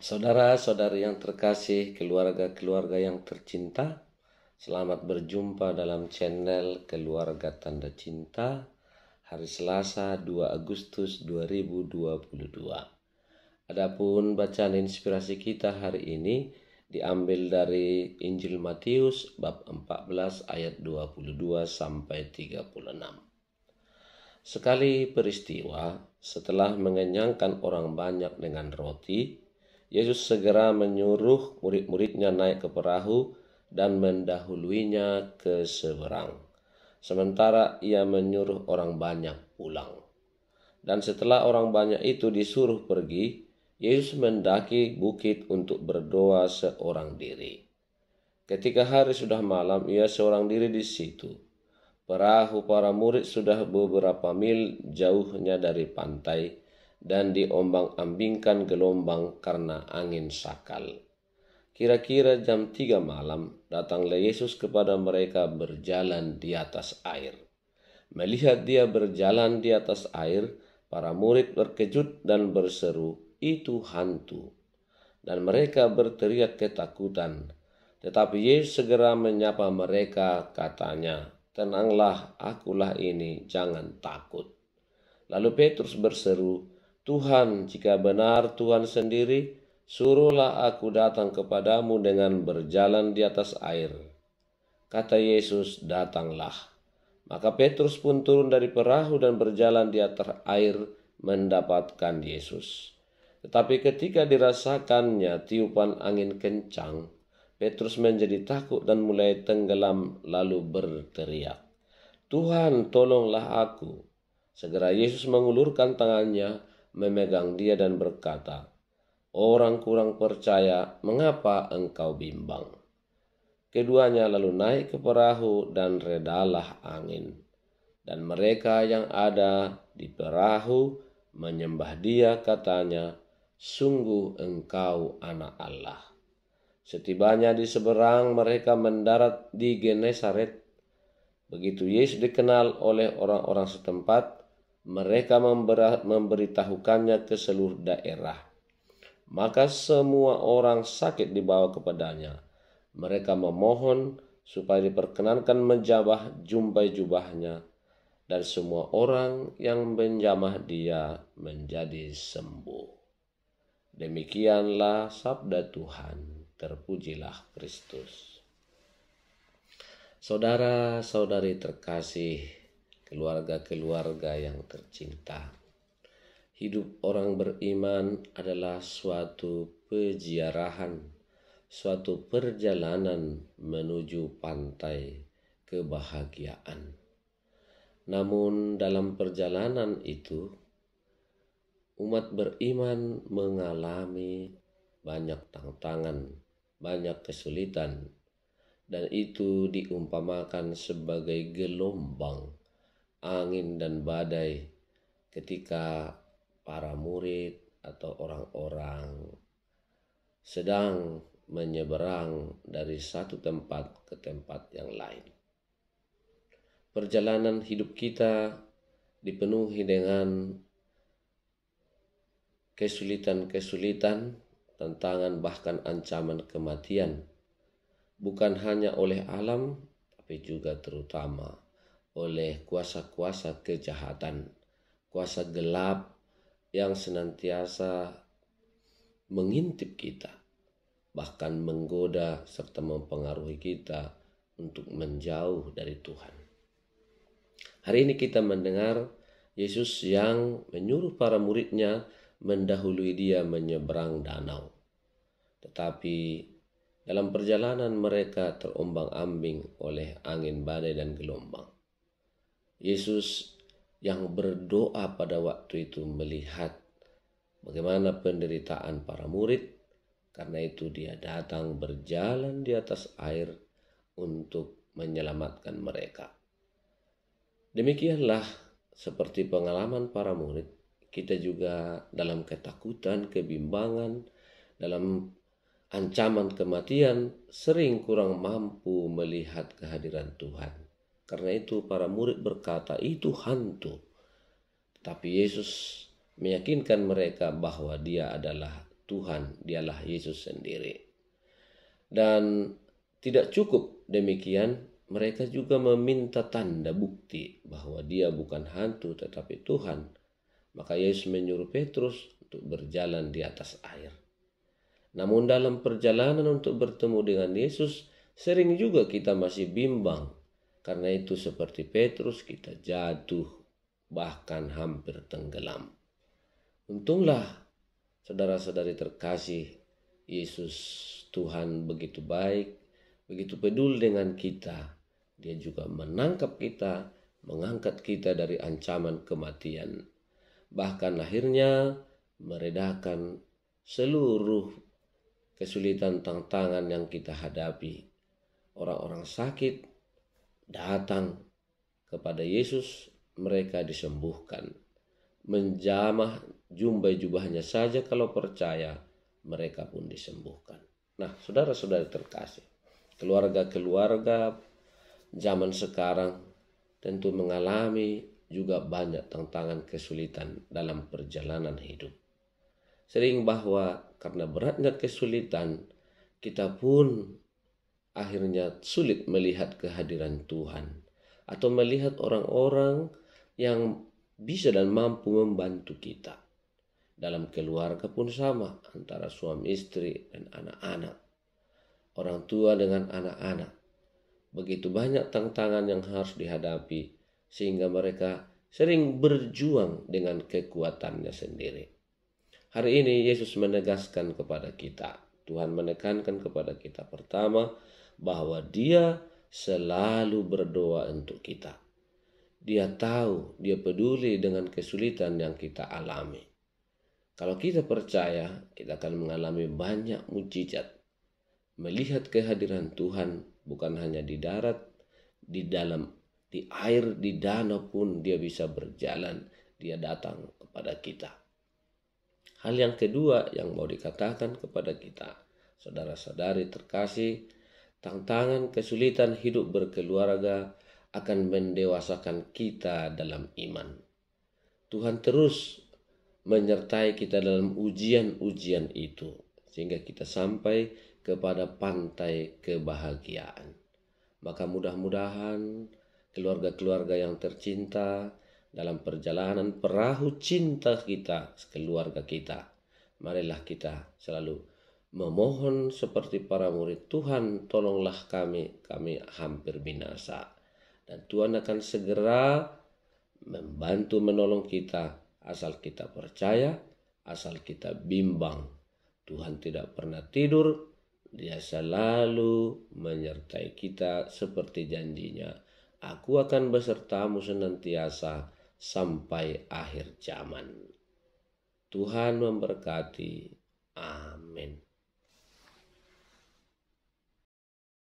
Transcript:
Saudara-saudari yang terkasih, keluarga-keluarga yang tercinta, selamat berjumpa dalam channel Keluarga Tanda Cinta hari Selasa 2 Agustus 2022. Adapun bacaan inspirasi kita hari ini diambil dari Injil Matius bab 14 ayat 22 sampai 36. Sekali peristiwa, setelah mengenyangkan orang banyak dengan roti, Yesus segera menyuruh murid-muridnya naik ke perahu dan mendahuluinya ke seberang. Sementara ia menyuruh orang banyak pulang. Dan setelah orang banyak itu disuruh pergi, Yesus mendaki bukit untuk berdoa seorang diri. Ketika hari sudah malam, ia seorang diri di situ. Perahu para murid sudah beberapa mil jauhnya dari pantai dan diombang-ambingkan gelombang karena angin sakal. Kira-kira jam 3 malam, datanglah Yesus kepada mereka berjalan di atas air. Melihat dia berjalan di atas air, para murid terkejut dan berseru, "Itu hantu!" Dan mereka berteriak ketakutan. Tetapi Yesus segera menyapa mereka, katanya, "Tenanglah, akulah ini, jangan takut." Lalu Petrus berseru, "Tuhan, jika benar Tuhan sendiri, suruhlah aku datang kepadamu dengan berjalan di atas air." Kata Yesus, "Datanglah." Maka Petrus pun turun dari perahu dan berjalan di atas air mendapatkan Yesus. Tetapi ketika dirasakannya tiupan angin kencang, Petrus menjadi takut dan mulai tenggelam lalu berteriak, "Tuhan, tolonglah aku." Segera Yesus mengulurkan tangannya, memegang dia dan berkata, "Orang kurang percaya, mengapa engkau bimbang?" Keduanya lalu naik ke perahu dan redalah angin. Dan mereka yang ada di perahu menyembah dia, katanya, "Sungguh engkau anak Allah." Setibanya di seberang, mereka mendarat di Genesaret. Begitu Yesus dikenal oleh orang-orang setempat, mereka memberitahukannya ke seluruh daerah. Maka semua orang sakit dibawa kepadanya. Mereka memohon supaya diperkenankan menjamah jubahnya, dan semua orang yang menjamah dia menjadi sembuh. Demikianlah sabda Tuhan. Terpujilah Kristus. Saudara-saudari terkasih, keluarga-keluarga yang tercinta, hidup orang beriman adalah suatu peziarahan, suatu perjalanan menuju pantai kebahagiaan. Namun dalam perjalanan itu, umat beriman mengalami banyak tantangan, banyak kesulitan, dan itu diumpamakan sebagai gelombang, angin dan badai ketika para murid atau orang-orang sedang menyeberang dari satu tempat ke tempat yang lain. Perjalanan hidup kita dipenuhi dengan kesulitan-kesulitan, tantangan bahkan ancaman kematian, bukan hanya oleh alam, tapi juga terutama oleh kuasa-kuasa kejahatan, kuasa gelap yang senantiasa mengintip kita, bahkan menggoda serta mempengaruhi kita untuk menjauh dari Tuhan. Hari ini kita mendengar Yesus yang menyuruh para muridnya mendahului dia menyeberang danau. Tetapi dalam perjalanan mereka terombang-ambing oleh angin badai dan gelombang. Yesus yang berdoa pada waktu itu melihat bagaimana penderitaan para murid, karena itu dia datang berjalan di atas air untuk menyelamatkan mereka. Demikianlah seperti pengalaman para murid, kita juga dalam ketakutan, kebimbangan, dalam ancaman kematian sering kurang mampu melihat kehadiran Tuhan. Karena itu para murid berkata, "Itu hantu." Tapi Yesus meyakinkan mereka bahwa dia adalah Tuhan, dialah Yesus sendiri. Dan tidak cukup demikian, mereka juga meminta tanda bukti bahwa dia bukan hantu tetapi Tuhan. Maka Yesus menyuruh Petrus untuk berjalan di atas air. Namun dalam perjalanan untuk bertemu dengan Yesus, sering juga kita masih bimbang. Karena itu seperti Petrus kita jatuh, bahkan hampir tenggelam. Untunglah saudara-saudari terkasih, Yesus Tuhan begitu baik, begitu peduli dengan kita. Dia juga menangkap kita, mengangkat kita dari ancaman kematian. Bahkan akhirnya meredakan seluruh kesulitan tantangan yang kita hadapi. Orang-orang sakit datang kepada Yesus, mereka disembuhkan. Menjamah jubahnya saja kalau percaya, mereka pun disembuhkan. Nah, saudara-saudari terkasih, keluarga-keluarga zaman sekarang tentu mengalami juga banyak tantangan kesulitan dalam perjalanan hidup. Sering bahwa karena beratnya kesulitan, kita pun akhirnya sulit melihat kehadiran Tuhan atau melihat orang-orang yang bisa dan mampu membantu kita. Dalam keluarga pun sama, antara suami istri dan anak-anak, orang tua dengan anak-anak. Begitu banyak tantangan yang harus dihadapi sehingga mereka sering berjuang dengan kekuatannya sendiri. Hari ini Yesus menegaskan kepada kita, Tuhan menekankan kepada kita pertama bahwa Dia selalu berdoa untuk kita. Dia tahu, Dia peduli dengan kesulitan yang kita alami. Kalau kita percaya, kita akan mengalami banyak mukjizat. Melihat kehadiran Tuhan bukan hanya di darat, di dalam, di air, di danau pun Dia bisa berjalan. Dia datang kepada kita. Hal yang kedua yang mau dikatakan kepada kita, saudara-saudari terkasih, tantangan kesulitan hidup berkeluarga akan mendewasakan kita dalam iman. Tuhan terus menyertai kita dalam ujian-ujian itu, sehingga kita sampai kepada pantai kebahagiaan. Maka mudah-mudahan keluarga-keluarga yang tercinta, dalam perjalanan perahu cinta kita, keluarga kita, marilah kita selalu memohon seperti para murid, Tuhan tolonglah kami hampir binasa. Dan Tuhan akan segera membantu menolong kita, asal kita percaya, asal kita bimbang. Tuhan tidak pernah tidur, Dia selalu menyertai kita seperti janjinya. Aku akan besertamu senantiasa sampai akhir zaman. Tuhan memberkati. Amin.